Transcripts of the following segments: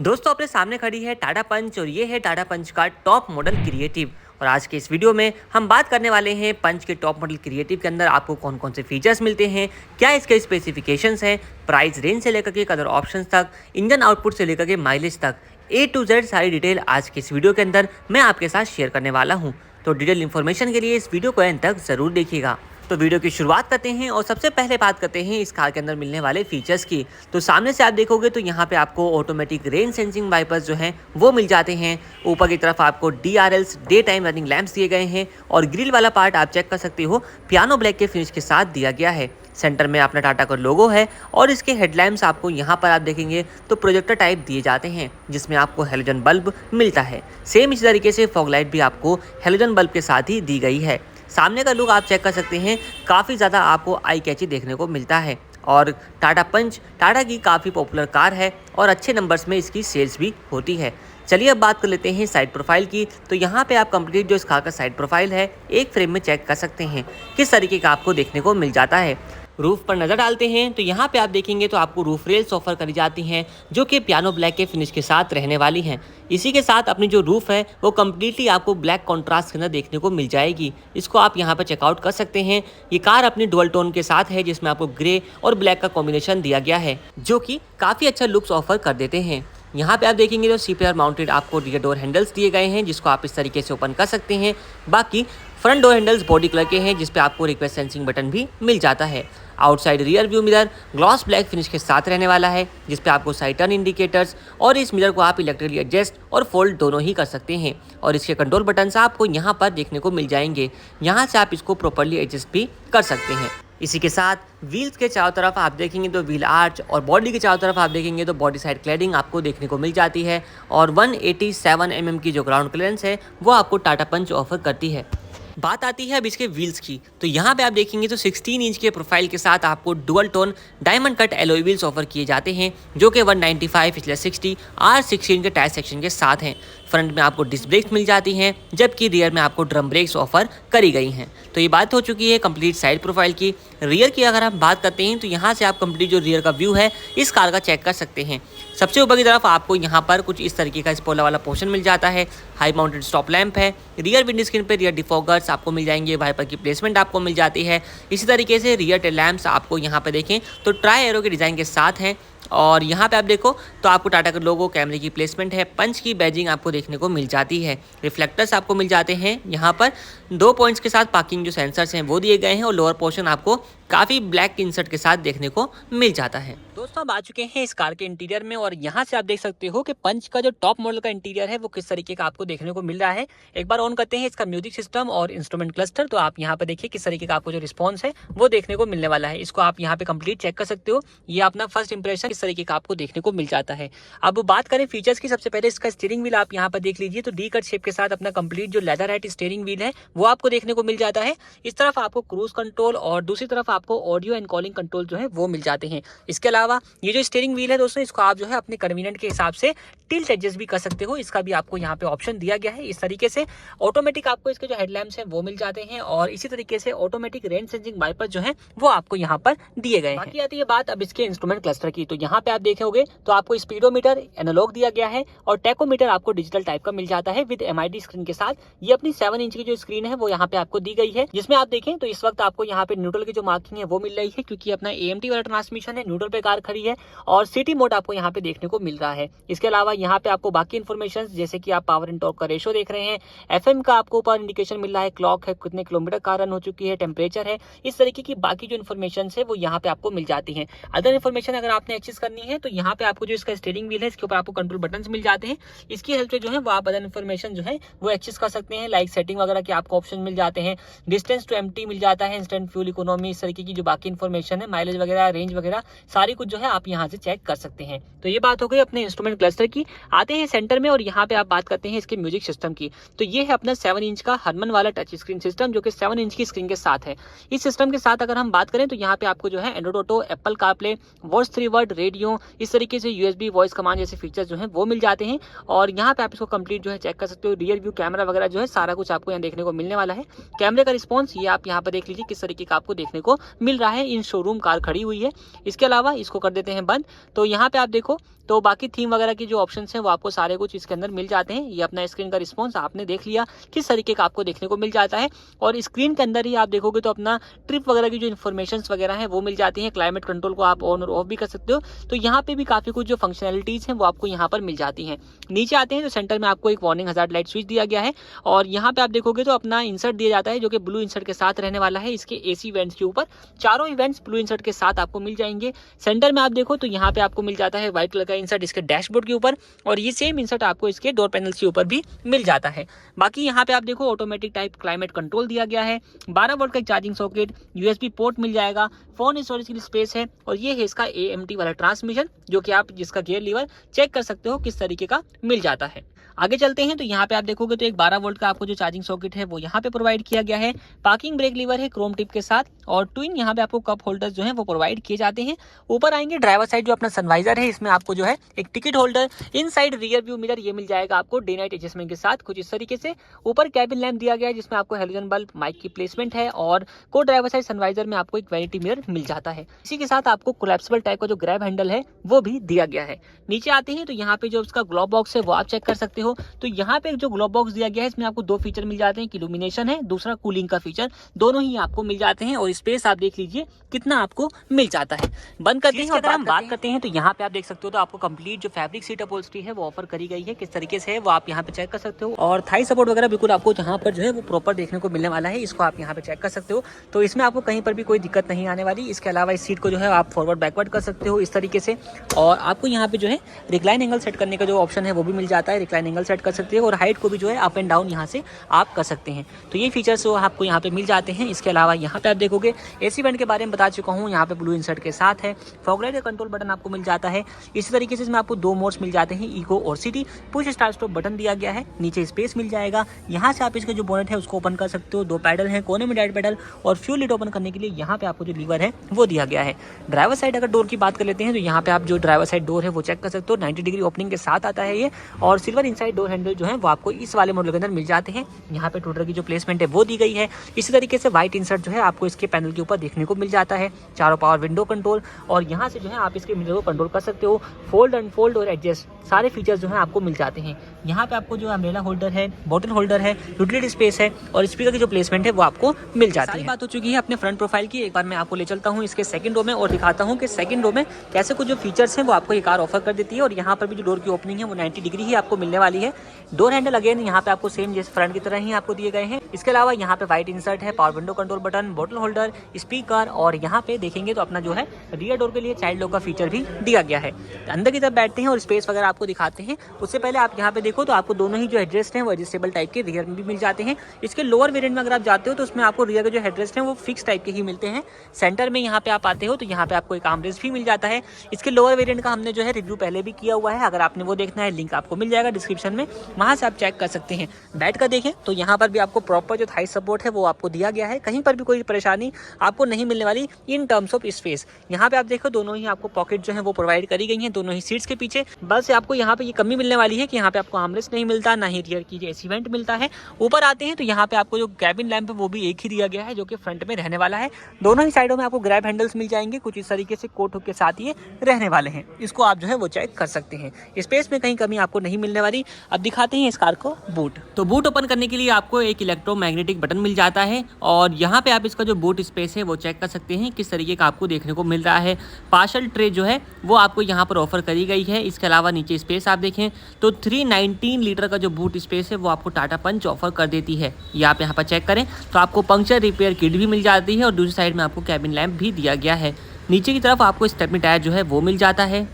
दोस्तों अपने सामने खड़ी है टाटा पंच और ये है टाटा पंच का टॉप मॉडल क्रिएटिव। और आज के इस वीडियो में हम बात करने वाले हैं पंच के टॉप मॉडल क्रिएटिव के अंदर आपको कौन कौन से फीचर्स मिलते हैं, क्या इसके स्पेसिफिकेशंस हैं, प्राइस रेंज से लेकर के कलर ऑप्शंस तक, इंजन आउटपुट से लेकर के माइलेज तक, ए टू जेड सारी डिटेल आज के इस वीडियो के अंदर मैं आपके साथ शेयर करने वाला हूँ। तो डिटेल इन्फॉर्मेशन के लिए इस वीडियो को एंड तक जरूर देखिएगा। तो वीडियो की शुरुआत करते हैं और सबसे पहले बात करते हैं इस कार के अंदर मिलने वाले फीचर्स की। तो सामने से आप देखोगे तो यहाँ पे आपको ऑटोमेटिक रेन सेंसिंग वाइपर्स जो हैं वो मिल जाते हैं। ऊपर की तरफ आपको DRLs day time running lamps दिए गए हैं और ग्रिल वाला पार्ट आप चेक कर सकते हो पियानो ब्लैक के फिनिश के साथ दिया गया है। सेंटर में अपना टाटा का लोगो है और इसके हेडलैम्प्स आपको यहाँ पर आप देखेंगे तो प्रोजेक्टर टाइप दिए जाते हैं जिसमें आपको हेलोजन बल्ब मिलता है। सेम इसी तरीके से फॉग लाइट भी आपको हेलोजन बल्ब के साथ ही दी गई है। सामने का लुक आप चेक कर सकते हैं, काफ़ी ज़्यादा आपको आई कैची देखने को मिलता है और टाटा पंच टाटा की काफ़ी पॉपुलर कार है और अच्छे नंबर्स में इसकी सेल्स भी होती है। चलिए अब बात कर लेते हैं साइड प्रोफाइल की। तो यहाँ पे आप कंप्लीट जो इस कार का साइड प्रोफाइल है एक फ्रेम में चेक कर सकते हैं किस तरीके का आपको देखने को मिल जाता है। रूफ पर नज़र डालते हैं तो यहाँ पे आप देखेंगे तो आपको रूफ रेल्स ऑफर करी जाती हैं जो कि पियानो ब्लैक के फिनिश के साथ रहने वाली हैं। इसी के साथ अपनी जो रूफ है वो कम्प्लीटली आपको ब्लैक कॉन्ट्रास्ट के अंदर देखने को मिल जाएगी। इसको आप यहाँ पर चेकआउट कर सकते हैं। ये कार अपनी डुअल टोन के साथ है जिसमें आपको ग्रे और ब्लैक का कॉम्बिनेशन दिया गया है जो कि काफ़ी अच्छा लुक्स ऑफर कर देते हैं। यहाँ पे आप देखेंगे तो CPR माउंटेड आपको रियर डोर हैंडल्स दिए गए हैं जिसको आप इस तरीके से ओपन कर सकते हैं। बाकी front door handles body colour के हैं जिसपे आपको रिक्वेस्ट सेंसिंग बटन भी मिल जाता है। Outside rear view mirror gloss black finish के साथ रहने वाला है जिसपे आपको साइड टर्न इंडिकेटर्स और इस मिरर को आप इलेक्ट्रिकली एडजस्ट और फोल्ड दोनों ही कर सकते हैं। और इसके कंट्रोल बटन्स आपको यहाँ पर देखने को मिल जाएंगे, यहाँ से आप इसको प्रॉपर्ली एडजस्ट भी कर सकते हैं। इसी के साथ व्हील्स के चारों तरफ आप देखेंगे तो व्हील आर्च और बॉडी के चारों तरफ आप देखेंगे तो बॉडी साइड क्लैडिंग आपको देखने को मिल जाती है और 187 mm की जो ग्राउंड क्लियरेंस है वो आपको टाटा पंच ऑफर करती है। बात आती है अब इसके व्हील्स की। तो यहाँ पे आप देखेंगे तो 16 इंच के प्रोफाइल के साथ आपको dual tone diamond cut alloy wheels offer किए जाते हैं जो कि 195/60 R16 के टायर सेक्शन के साथ हैं। फ्रंट में आपको डिस्क ब्रेक्स मिल जाती हैं जबकि रियर में आपको ड्रम ब्रेक्स ऑफर करी गई हैं। तो ये बात हो चुकी है कंप्लीट साइड प्रोफाइल की। रियर की अगर हम बात करते हैं तो यहाँ से आप कंप्लीट जो रियर का व्यू है इस कार का चेक कर सकते हैं। सबसे ऊपर की तरफ आपको यहाँ पर कुछ इस तरीके का स्पॉइलर वाला पोर्शन मिल जाता है। हाई माउंटेड स्टॉप लैंप है, रियर विंड स्क्रीन पे रियर डिफॉगर्स आपको मिल जाएंगे, वाइपर की प्लेसमेंट आपको मिल जाती है। इसी तरीके से रियर टेल लैंप्स आपको यहाँ पे देखें तो ट्राई एरो के डिज़ाइन के साथ हैं और यहाँ पे आप देखो तो आपको टाटा का लोगो, कैमरे की प्लेसमेंट है, पंच की बैजिंग आपको देखने को मिल जाती है। रिफ्लेक्टर्स आपको मिल जाते हैं यहाँ पर 2 पॉइंट्स के साथ पार्किंग जो सेंसर्स हैं वो दिए गए हैं और लोअर पोर्शन आपको काफ़ी ब्लैक इंसर्ट के साथ देखने को मिल जाता है। दोस्तों अब आ चुके हैं इस कार के इंटीरियर में और यहाँ से आप देख सकते हो कि पंच का जो टॉप मॉडल का इंटीरियर है वो किस तरीके का आपको देखने को मिल रहा है। एक बार ऑन करते हैं इसका म्यूजिक सिस्टम और इंस्ट्रूमेंट क्लस्टर तो आप यहाँ पर देखिए किस तरीके का आपको जो रिस्पॉन्स है वो देखने को मिलने वाला है। इसको आप यहाँ पे कंप्लीट चेक कर सकते हो। ये अपना फर्स्ट इंप्रेशन किस तरीके का आपको देखने को मिल जाता है। अब बात करें फीचर्स की, सबसे पहले इसका स्टीयरिंग व्हील आप यहाँ पर देख लीजिए तो डी कट शेप के साथ अपना कंप्लीट जो लेदर हैट स्टीयरिंग व्हील है वो आपको देखने को मिल जाता है। इस तरफ आपको क्रूज कंट्रोल और दूसरी तरफ आपको ऑडियो एंड कॉलिंग कंट्रोल जो है वो मिल जाते हैं। इसके अलावा ये जो स्टीयरिंग व्हील है दोस्तों इसको आप जो है अपने कन्वीनियंट के हिसाब से टिल्ट एडजस्ट भी कर सकते हो। इसका भी आपको यहाँ पे ऑप्शन दिया गया है। इस तरीके से ऑटोमेटिक आपको इसके जो हेडलैम्प्स हैं वो मिल जाते हैं और इसी तरीके से ऑटोमेटिक रेन सेंसिंग वाइपर जो है वो आपको यहाँ पर दिए गए हैं। बाकी आती है बात अब इसके इंस्ट्रूमेंट क्लस्टर की। तो यहाँ पे आप देखोगे तो आपको स्पीडोमीटर एनालॉग दिया गया है और टैकोमीटर आपको डिजिटल टाइप का मिल जाता है विद MID स्क्रीन के साथ। ये अपनी 7 इंच की जो स्क्रीन है वो यहाँ पे आपको दी गई है जिसमें आप देखें तो इस वक्त आपको यहाँ पे न्यूट्रल की जो मार्किंग है वो मिल रही है क्योंकि अपना AMT वाला ट्रांसमिशन है, न्यूट्रल पे कार खड़ी है और सिटी मोड आपको यहाँ पे देखने को मिल रहा है। इसके अलावा यहाँ पे आपको बाकी इन्फॉर्मेशन जैसे कि आप पावर एंड टॉर्क का रेशो देख रहे हैं, FM का आपको ऊपर इंडिकेशन मिल रहा है, क्लॉक है, कितने किलोमीटर कार रन हो चुकी है, टेम्परेचर है, इस तरीके की बाकी जो इन्फॉर्मेशन है वो यहाँ पे आपको मिल जाती है। अदर इन्फॉर्मेशन अगर आपने एक्सेस करनी है तो यहाँ पे आपको जो इसका स्टीयरिंग व्हील है इसके ऊपर आपको कंट्रोल बटन मिल जाते हैं। इसकी हेल्प से जो है वो आप अदर इन्फॉर्मेशन जो है वो एक्सेस कर सकते हैं, लाइक सेटिंग वगैरह के आपको ऑप्शन मिल जाते हैं, डिस्टेंस टू एम्प्टी मिल जाता है, इंस्टेंट फ्यूल इकोनॉमी, इस तरीके की जो बाकी इन्फॉर्मेशन है, माइलेज वगैरह, रेंज वगैरह सारी कुछ जो है आप यहाँ से चेक कर सकते हैं। तो ये बात हो गई अपने इंस्ट्रूमेंट क्लस्टर की। आते हैं सेंटर में और यहाँ पे आप बात करते हैं इसके म्यूजिक सिस्टम की। तो ये है अपना 7 इंच का हरमन वाला टच स्क्रीन सिस्टम जो कि 7 इंच की स्क्रीन के साथ है। इस सिस्टम के साथ अगर हम बात करें तो यहाँ पे आपको जो है Android auto, Apple CarPlay, voice 3 word radio, इस तरीके से USB वॉइस कमांड जैसे फीचर्स जो है वो मिल जाते हैं और यहाँ पे आप इसको कंप्लीट जो है चेक कर सकते हो। रियर व्यू कैमरा वगैरह जो है सारा कुछ आपको यहाँ देखने को मिलने वाला है। कैमरे का रिस्पॉन्स ये आप यहाँ पर देख लीजिए किस तरीके का आपको देखने को मिल रहा है। इन शोरूम कार खड़ी हुई है। इसके अलावा इसको कर देते हैं बंद। तो यहाँ पे आप देखो तो बाकी थीम वगैरह की जो ऑप्शन है वो आपको सारे कुछ इसके अंदर मिल जाते हैं। ये अपना स्क्रीन का रिस्पॉन्स आपने देख लिया किस तरीके का आपको देखने को मिल जाता है। और स्क्रीन के अंदर ही आप देखोगे तो अपना ट्रिप वगैरह की जो इन्फॉर्मेशन वगैरह है वो मिल जाती है। क्लाइमेट कंट्रोल को आप ऑन और ऑफ भी कर सकते हो। तो यहाँ पे भी काफी कुछ जो फंक्शनैलिटीज हैं वो आपको यहाँ पर मिल जाती हैं। नीचे आते हैं तो सेंटर में आपको एक वार्निंग हजार्ड लाइट स्विच दिया गया है और यहाँ पे आप देखोगे तो अपना इंसर्ट दिया जाता है जो कि ब्लू इंसर्ट के साथ रहने वाला है। इसके एसी इवेंट्स के ऊपर चारों इवेंट्स ब्लू इंसर्ट के साथ आपको मिल जाएंगे। सेंटर में आप देखो तो यहाँ पे आपको मिल जाता है व्हाइट कलर का इंसर्ट इसके डैशबोर्ड के ऊपर और ये सेम इंसर्ट आपको इसके डोर पैनल्स के ऊपर भी मिल जाता है। बाकी यहाँ पे आप देखो ऑटोमेटिक टाइप क्लाइमेट कंट्रोल दिया गया है। 12 वोल्ट का चार्जिंग सॉकेट, यूएसबी पोर्ट मिल जाएगा, फोन स्टोरेज की स्पेस है और ये है इसका AMT वाला ट्रांसमिशन जो कि आप जिसका गियर लीवर चेक कर सकते हो किस तरीके का मिल जाता है। आगे चलते हैं तो यहाँ पे आप देखोगे तो एक 12 वोल्ट का आपको जो चार्जिंग सॉकेट है वो यहाँ पे प्रोवाइड किया गया है। पार्किंग ब्रेक लीवर है क्रोम टिप के साथ और ट्विन यहाँ पे आपको कप होल्डर्स जो है वो प्रोवाइड किए जाते हैं। ऊपर आएंगे ड्राइवर साइड जो अपना सनवाइजर है इसमें आपको जो है एक ticket holder, inside rear view mirror ये मिल जाएगा आपको डे नाइट एडजस्टमेंट के साथ कुछ इस तरीके से। ऊपर कैबिन लैंप दिया गया है जिसमें आपको हेलोजन बल्ब, माइक की प्लेसमेंट है और को ड्राइवर साइड सनवाइजर में आपको एक वैनिटी मिरर मिल जाता है। इसी के साथ आपको कोलैप्सिबल टाइप का जो ग्रैब हैंडल है वो भी दिया गया है। नीचे आते हैं तो यहाँ पे जो उसका ग्लोव बॉक्स है वो आप चेक कर सकते हो। तो यहाँ पे जो ग्लोव बॉक्स दिया गया है इसमें आपको दो फीचर मिल जाते हैं, इल्यूमिनेशन है, दूसरा कूलिंग का फीचर, दोनों ही आपको मिल जाते हैं। और स्पेस आप देख लीजिए कितना आपको मिल जाता है। बंद करते हैं और अगर हम बात करते हैं तो यहाँ पे आप देख सकते हो तो आपको कंप्लीट जो फैब्रिक सीट अपहोल्स्ट्री है वो ऑफर करी गई है। किस तरीके से है वो आप यहाँ पे चेक कर सकते हो और थाई सपोर्ट वगैरह बिल्कुल आपको जहाँ पर जो है वो प्रॉपर देखने को मिलने वाला है, इसको आप यहाँ पे चेक कर सकते हो। तो इसमें आपको कहीं पर भी कोई दिक्कत नहीं आने वाली। इसके अलावा इस सीट को जो है आप फॉरवर्ड बैकवर्ड कर सकते हो इस तरीके से और आपको यहाँ पे जो है रिक्लाइन एंगल सेट करने का जो ऑप्शन है वो भी मिल जाता है। रिक्लाइन एंगल सेट कर सकते हो और हाइट को भी जो है अप एंड डाउन यहाँ से आप कर सकते हैं। तो ये फीचर्स आपको यहाँ पे मिल जाते हैं। इसके अलावा यहाँ पे आप देखोगे एसी वेंट के बारे में बता चुका हूँ, यहाँ पे ब्लू इंसर्ट के साथ है। फॉग लाइट का कंट्रोल बटन आपको मिल जाता है। इसी तरीके से इसमें आपको दो मोड्स मिल जाते हैं, इको और city. Push start stop button दिया गया है, नीचे स्पेस मिल जाएगा। यहाँ से आप इसके जो बोनेट है उसको ओपन कर सकते हो। दो पैडल है, कोने में डाइट पैडल और फ्यूल लिड ओपन करने के लिए यहाँ पे आपको जो लीवर है वो दिया गया है। ड्राइवर साइड अगर डोर की बात कर लेते हैं तो यहाँ पे आप जो ड्राइवर साइड डोर है वो चेक कर सकते हो। 90 डिग्री ओपनिंग के साथ आता है ये और सिल्वर इनसाइड डोर हैंडल जो है वो आपको इस वाले मॉडल के अंदर मिल जाते हैं। यहाँ पे टूटर की जो प्लेसमेंट है वो दी गई है। इसी तरीके से व्हाइट इंसर्ट जो है आपको इसके पैनल के ऊपर देखने को मिल जाता है। चारों पावर विंडो कंट्रोल और यहाँ से जो है आप इसके मिरर को कंट्रोल कर सकते हो। फोल्ड अनफोल्ड और एडजस्ट सारे फीचर्स जो है आपको मिल जाते हैं। यहाँ पे आपको जो अम्ब्रेला होल्डर है, बॉटल होल्डर है, यूटिलिटी स्पेस है और स्पीकर की जो प्लेसमेंट है वो आपको मिल जाती है। बात हो चुकी है अपने फ्रंट प्रोफाइल की। एक बार मैं आपको ले चलता हूँ इसके सेकंड रो में और दिखाता हूँ कि सेकंड रो में कैसे कुछ जो फीचर्स हैं वो आपको ये कार ऑफर कर देती है। और यहाँ पर भी जो डोर की ओपनिंग है वो 90 डिग्री ही आपको मिलने वाली है। डोर हैंडल अगेन यहाँ पे आपको सेम जैसे फ्रंट की तरह ही आपको दिए गए हैं। इसके अलावा यहाँ पे व्हाइट इंसर्ट है, power window control button, bottle holder, speaker और यहाँ पे देखेंगे तो अपना जो है रियर डोर के लिए चाइल्ड लॉक का फीचर भी दिया गया है। अंदर की तरफ बैठते हैं और स्पेस वगैरह आपको दिखाते हैं। उससे पहले आप यहाँ पे देखो तो आपको दोनों ही जो हेडरेस्ट हैं वो एडजस्टेबल टाइप के रियर में भी मिल जाते हैं। इसके लोअर वेरिएंट में अगर आप जाते हो तो उसमें आपको रियर के जो हेडरेस्ट हैं वो फिक्स टाइप के ही मिलते हैं। सेंटर में यहाँ पे आप आते हो तो यहाँ पे आपको एक आर्मरेस्ट भी मिल जाता है। इसके लोअर वेरिएंट का हमने जो है रिव्यू पहले भी किया हुआ है, अगर आपने वो देखना है लिंक आपको मिल जाएगा डिस्क्रिप्शन में, वहाँ से आप चेक कर सकते हैं। बैठ कर देखें तो यहाँ पर भी आपको प्रॉपर जो थाई सपोर्ट है वो आपको दिया गया है। कहीं पर भी कोई परेशानी आपको नहीं मिलने वाली इन टर्म्स ऑफ स्पेस। यहाँ पे आप देखो दोनों ही आपको पॉकेट जो है वो प्रोवाइड करी गई हैं दोनों ही सीट्स के पीछे। बस आपको यहाँ पे ये कमी मिलने वाली है कि यहाँ पे आपको आर्मरेस्ट नहीं मिलता, ना ही रियर की एसी वेंट मिलता है। ऊपर आते हैं तो यहाँ पे आपको जो कैबिन लैंप है वो भी एक ही दिया गया है जो कि फ्रंट में रहने वाला है। दोनों ही साइडों में आपको ग्रैब हैंडल्स मिल जाएंगे, कुछ इस तरीके से कोट हुक के साथ ये रहने वाले हैं। इसको आप जो है वो चेक कर सकते हैं। स्पेस में कहीं कमी आपको नहीं मिलने वाली। अब दिखाते हैं इस कार को बूट। तो बूट ओपन करने के लिए आपको एक इलेक्ट्रोमैग्नेटिक बटन मिल जाता है और यहाँ पे आप इसका जो बूट स्पेस है वो चेक कर सकते हैं किस तरीके का आपको देखने को मिल रहा है। पार्शल ट्रे जो है वो आपको यहाँ पर ऑफर करी गई है। इसके अलावा नीचे स्पेस आप देखें तो 319 लीटर का जो बूट स्पेस है वो आपको टाटा पंच ऑफर कर देती है। ये आप यहाँ पर चेक करें तो आपको पंक्चर रिपेयर किट भी मिल जाती है और दूसरी साइड में आपको कैबिन लैंप भी दिया गया है। नीचे की तरफ आपको स्टेपनी टायर जो है वो मिल जाता है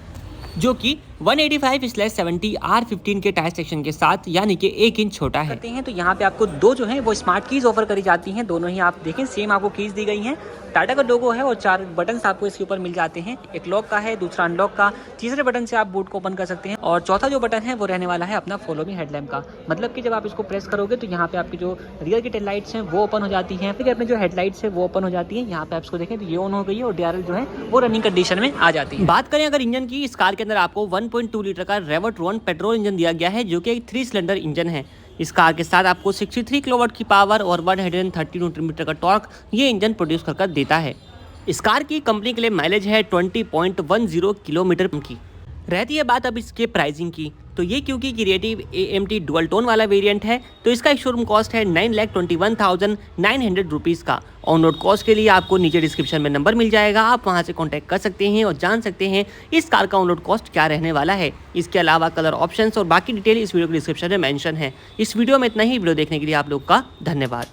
जो कि 185/70 R15 के टायर सेक्शन के साथ यानी कि 1 इंच छोटा है। करते हैं तो यहाँ पे आपको दो जो है वो स्मार्ट कीज ऑफर करी जाती हैं। दोनों ही आप देखें सेम आपको कीज दी गई हैं। टाटा का लोगो है और 4 बटन्स आपको इसके ऊपर मिल जाते हैं। एक लॉक का है, दूसरा अनलॉक का, तीसरे बटन से आप बूट को ओपन कर सकते हैं और चौथा जो बटन है वो रहने वाला है अपना फॉलो मी हेडलैम्प का। मतलब कि जब आप इसको प्रेस करोगे तो यहाँ पे आपकी जो रियर की टेल लाइट्स हैं वो ओपन हो जाती हैं, फिर अपने जो हेडलाइट्स है वो ओपन हो जाती है। यहाँ पे आप इसको देखें तो ये ऑन हो गई है और DRL जो है वो रनिंग कंडीशन में आ जाती है। बात करें अगर इंजन की, इस कार के अंदर आपको 1.2 लीटर का रेवोट्रॉन पेट्रोल इंजन दिया गया है जो कि एक 3 सिलेंडर इंजन है। इस कार के साथ आपको 63 किलोवाट की पावर और 130 न्यूटन मीटर का टॉर्क ये इंजन प्रोड्यूस कर देता है। इस कार की कंपनी के लिए माइलेज है 20.10 किलोमीटर की। रहती है बात अब इसके प्राइसिंग की, तो ये क्योंकि क्रिएटिव AMT डुअल टोन वाला वेरिएंट है तो इसका शोरूम कॉस्ट है 9,21,900 रुपीज़ का। ऑन रोड कॉस्ट के लिए आपको नीचे डिस्क्रिप्शन में नंबर मिल जाएगा, आप वहां से कॉन्टैक्ट कर सकते हैं और जान सकते हैं इस कार का ऑन रोड कॉस्ट क्या रहने वाला है। इसके अलावा कलर ऑप्शंस और बाकी डिटेल इस वीडियो के डिस्क्रिप्शन में मेंशन है। इस वीडियो में इतना ही। वीडियो देखने के लिए आप लोग का धन्यवाद।